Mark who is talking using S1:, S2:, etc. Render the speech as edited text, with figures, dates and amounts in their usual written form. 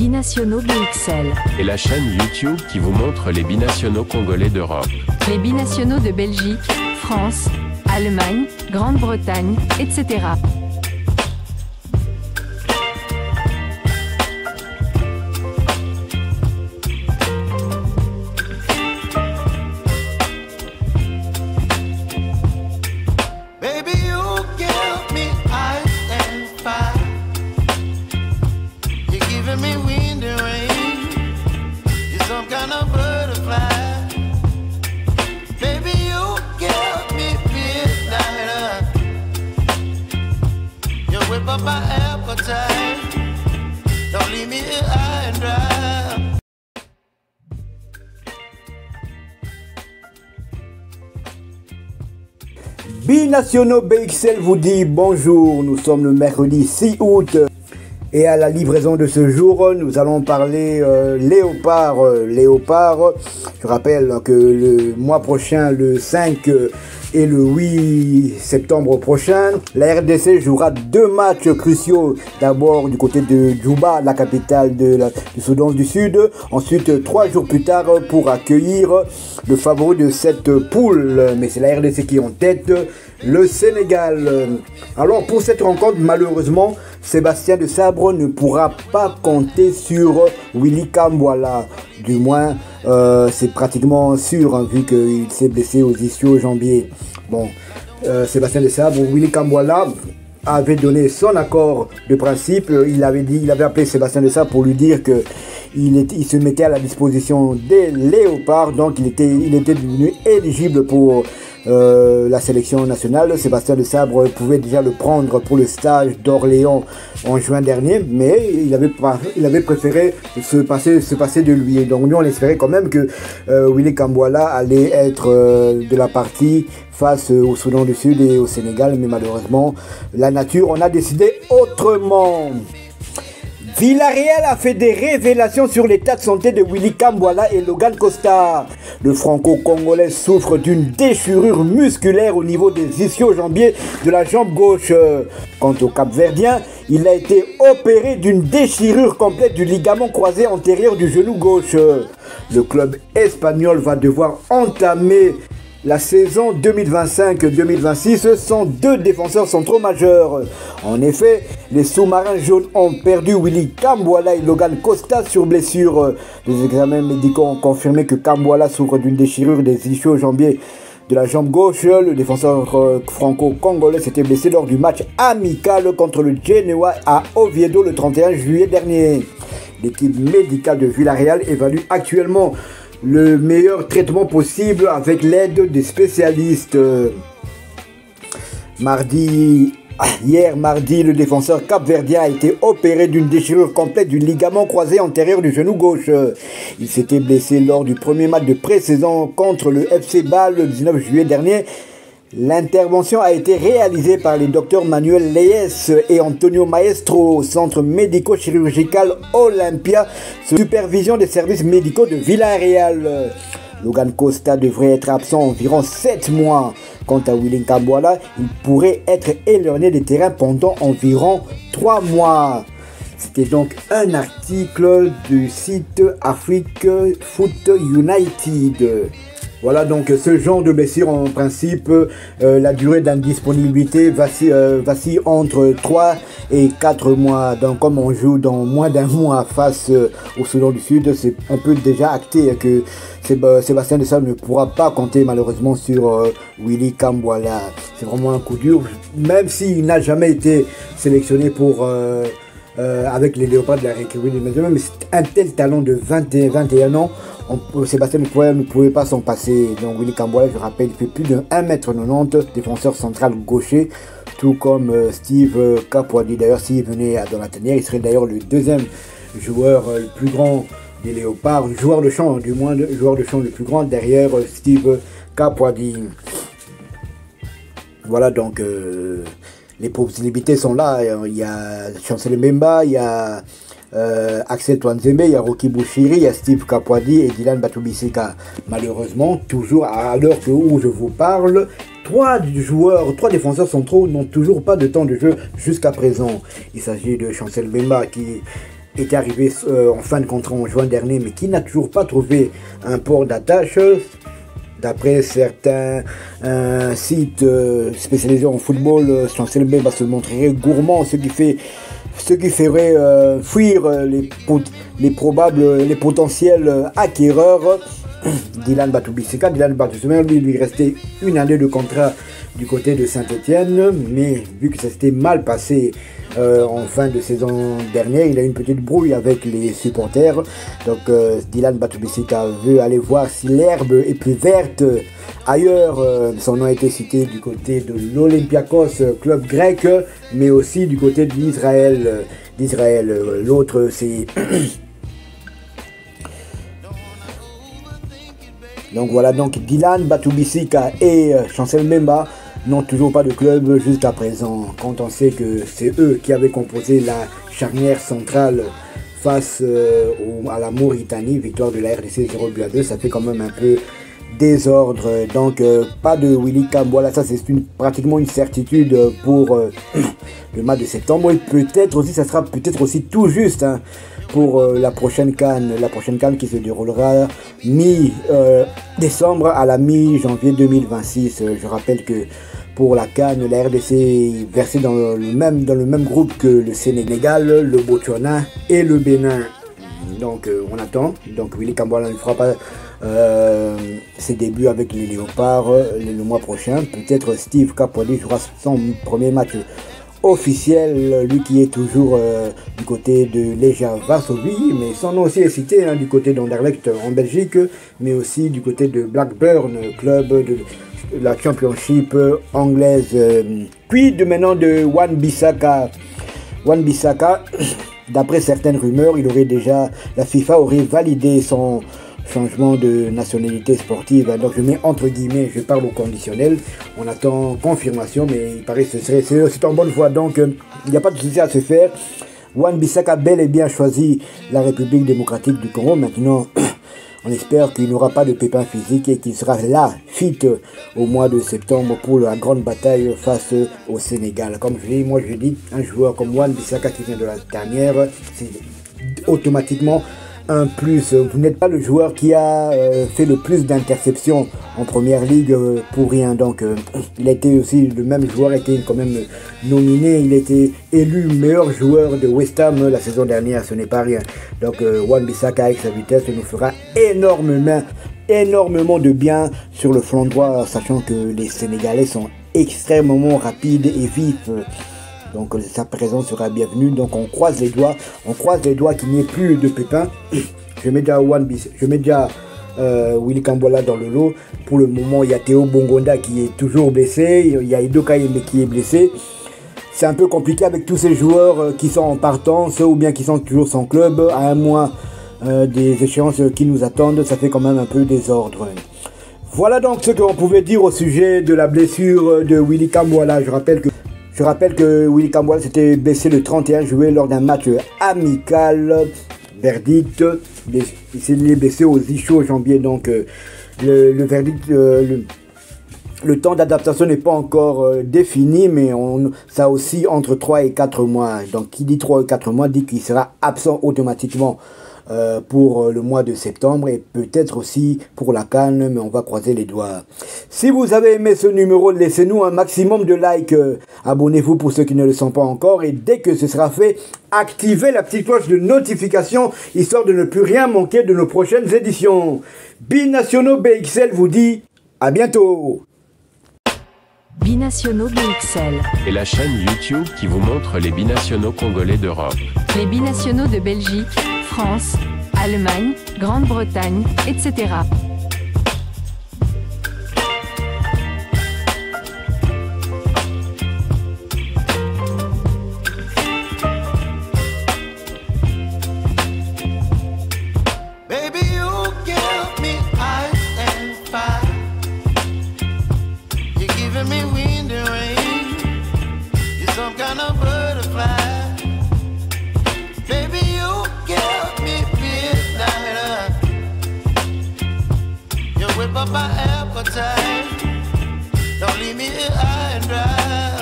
S1: Binationaux BXL.
S2: Et la chaîne YouTube qui vous montre les binationaux congolais d'Europe.
S1: Les binationaux de Belgique, France, Allemagne, Grande-Bretagne, etc.
S3: Binationaux BXL vous dit bonjour, nous sommes le mercredi 6 août et à la livraison de ce jour, nous allons parler Léopard. Je rappelle que le mois prochain, le 5 et le 8 septembre prochain, la RDC jouera 2 matchs cruciaux. D'abord du côté de Djouba, la capitale du Soudan du Sud. Ensuite, 3 jours plus tard, pour accueillir le favori de cette poule. Mais c'est la RDC qui est en tête, le Sénégal. Alors pour cette rencontre, malheureusement, Sébastien Desabre ne pourra pas compter sur Willy Kambwala. Du moins, c'est pratiquement sûr, hein, vu qu'il s'est blessé aux ischio-jambiers. Bon, Sébastien Desabre, Willy Kambwala avait donné son accord de principe. Il avait appelé Sébastien Desabre pour lui dire que il se mettait à la disposition des Léopards, donc il était devenu éligible pour la sélection nationale. Sébastien Desabre pouvait déjà le prendre pour le stage d'Orléans en juin dernier, mais il avait préféré se passer de lui. Donc nous on espérait quand même que Willy Kambwala allait être de la partie face au Soudan du Sud et au Sénégal, mais malheureusement la nature en a décidé autrement. Villarreal a fait des révélations sur l'état de santé de Willy Kambwala et Logan Costa. Le franco-congolais souffre d'une déchirure musculaire au niveau des ischio-jambiers de la jambe gauche. Quant au Cap-Verdien, il a été opéré d'une déchirure complète du ligament croisé antérieur du genou gauche. Le club espagnol va devoir entamer la saison 2025-2026 sans 2 défenseurs centraux majeurs. En effet, les sous-marins jaunes ont perdu Willy Kambwala et Logan Costa sur blessure. Les examens médicaux ont confirmé que Kambwala souffre d'une déchirure des ischio-jambiers de la jambe gauche. Le défenseur franco-congolais s'était blessé lors du match amical contre le Genoa à Oviedo le 31 juillet dernier. L'équipe médicale de Villarreal évalue actuellement le meilleur traitement possible avec l'aide des spécialistes. Hier mardi, le défenseur capverdien a été opéré d'une déchirure complète du ligament croisé antérieur du genou gauche. Il s'était blessé lors du premier match de pré-saison contre le FC Bâle le 19 juillet dernier. L'intervention a été réalisée par les docteurs Manuel Leyes et Antonio Maestro au centre médico-chirurgical Olympia, sous supervision des services médicaux de Villarreal. Logan Costa devrait être absent environ 7 mois. Quant à Willy Kambwala, il pourrait être éloigné des terrains pendant environ 3 mois. C'était donc un article du site Afrique Foot United. Voilà, donc ce genre de blessure, en principe, la durée d'indisponibilité vacille entre 3 et 4 mois. Donc comme on joue dans moins d'un mois face au Soudan du Sud, on peut déjà acter que Sébastien Desabre ne pourra pas compter malheureusement sur Willy Kambwala. C'est vraiment un coup dur, même s'il n'a jamais été sélectionné pour avec les Léopards de la République. Mais c'est un tel talent de 21 ans. Sébastien ne pouvait pas s'en passer. Donc Willy Kambwala, je rappelle, il fait plus de 1m90, défenseur central gaucher, tout comme Steve Kapwadi. D'ailleurs, s'il venait dans la tanière, il serait d'ailleurs le 2e joueur le plus grand des Léopards, joueur de champ le plus grand derrière Steve Kapwadi. Voilà, donc les possibilités sont là. Il y a Chancel Mbemba, il y a Axel Twanzembe, il y a Rocky Bouchiri, il y a Steve Kapwadi et Dylan Batubisika. Malheureusement, toujours à l'heure où je vous parle, 3 défenseurs centraux n'ont toujours pas de temps de jeu jusqu'à présent. Il s'agit de Chancel Mbemba qui était arrivé en fin de contrat en juin dernier, mais qui n'a toujours pas trouvé un port d'attache. D'après certains sites spécialisés en football, Chancel Mbemba se montrerait gourmand, ce qui ferait fuir les potentiels acquéreurs. Dylan Batoubisika. Dylan Batoubisika, lui restait une année de contrat du côté de Saint-Etienne, mais vu que ça s'était mal passé en fin de saison dernière, il a eu une petite brouille avec les supporters. Donc Dylan Batoubisika veut aller voir si l'herbe est plus verte ailleurs. Son nom a été cité du côté de l'Olympiakos, club grec, mais aussi du côté d'Israël. L'autre, c'est donc voilà, donc Dylan Batoubisika et Chancel Mbemba n'ont toujours pas de club jusqu'à présent. Quand on sait que c'est eux qui avaient composé la charnière centrale face à la Mauritanie, victoire de la RDC 0-2, ça fait quand même un peu désordre. Donc pas de Willy Kamboula, ça c'est pratiquement une certitude pour le mois de septembre. Et peut-être aussi, ça sera peut-être aussi tout juste pour la prochaine CAN qui se déroulera mi-décembre à la mi-janvier 2026. Je rappelle que pour la CAN, la RDC est versée dans le même groupe que le Sénégal, le Botswana et le Bénin. Donc on attend. Donc Willy Kamboula ne fera pas ses débuts avec les Léopards le mois prochain. Peut-être Steve Kapodi jouera son premier match officiel, lui qui est toujours du côté de Legia Varsovie, mais son nom aussi est cité du côté d'Anderlecht en Belgique, mais aussi du côté de Blackburn, club de la Championship anglaise. Puis maintenant de Wan-Bissaka, d'après certaines rumeurs, la FIFA aurait validé son changement de nationalité sportive. Donc je mets entre guillemets, je parle au conditionnel. On attend confirmation, mais il paraît que c'est en bonne voie. Donc il n'y a pas de souci à se faire. Wan-Bissaka a bel et bien choisi la République démocratique du Congo. Maintenant, on espère qu'il n'aura pas de pépins physiques et qu'il sera là, fit, au mois de septembre pour la grande bataille face au Sénégal. Comme je dis, un joueur comme Wan-Bissaka qui vient de la dernière, c'est automatiquement un plus. Vous n'êtes pas le joueur qui a fait le plus d'interceptions en première ligue pour rien. Donc il a été aussi, le même joueur a été quand même nominé, il a été élu meilleur joueur de West Ham la saison dernière, ce n'est pas rien. Donc Wan-Bissaka avec sa vitesse nous fera énormément de bien sur le flanc droit, sachant que les Sénégalais sont extrêmement rapides et vifs. Donc sa présence sera bienvenue. Donc on croise les doigts qu'il n'y ait plus de pépins. Je mets déjà Willy Kamboula dans le lot. Pour le moment, il y a Théo Bongonda qui est toujours blessé. Il y a Edo Kayembe qui est blessé. C'est un peu compliqué avec tous ces joueurs qui sont en partance ou bien qui sont toujours sans club. À un mois des échéances qui nous attendent, ça fait quand même un peu désordre. Voilà donc ce qu'on pouvait dire au sujet de la blessure de Willy Kamboula. Je rappelle que Willy Kamboula s'était blessé le 31 juillet lors d'un match amical. Verdict, il s'est blessé aux ischio-jambiers. Donc le verdict, le temps d'adaptation n'est pas encore défini, mais ça aussi entre 3 et 4 mois. Donc qui dit 3 et 4 mois dit qu'il sera absent automatiquement pour le mois de septembre et peut-être aussi pour la CAN, mais on va croiser les doigts. Si vous avez aimé ce numéro, laissez-nous un maximum de likes, abonnez-vous pour ceux qui ne le sont pas encore et dès que ce sera fait, activez la petite cloche de notification histoire de ne plus rien manquer de nos prochaines éditions. Binationaux BXL vous dit à bientôt.
S1: Binationaux BXL.
S2: Et la chaîne YouTube qui vous montre les binationaux congolais d'Europe.
S1: Les binationaux de Belgique, France, Allemagne, Grande-Bretagne, etc.
S4: Up my appetite. Don't leave me here high and dry.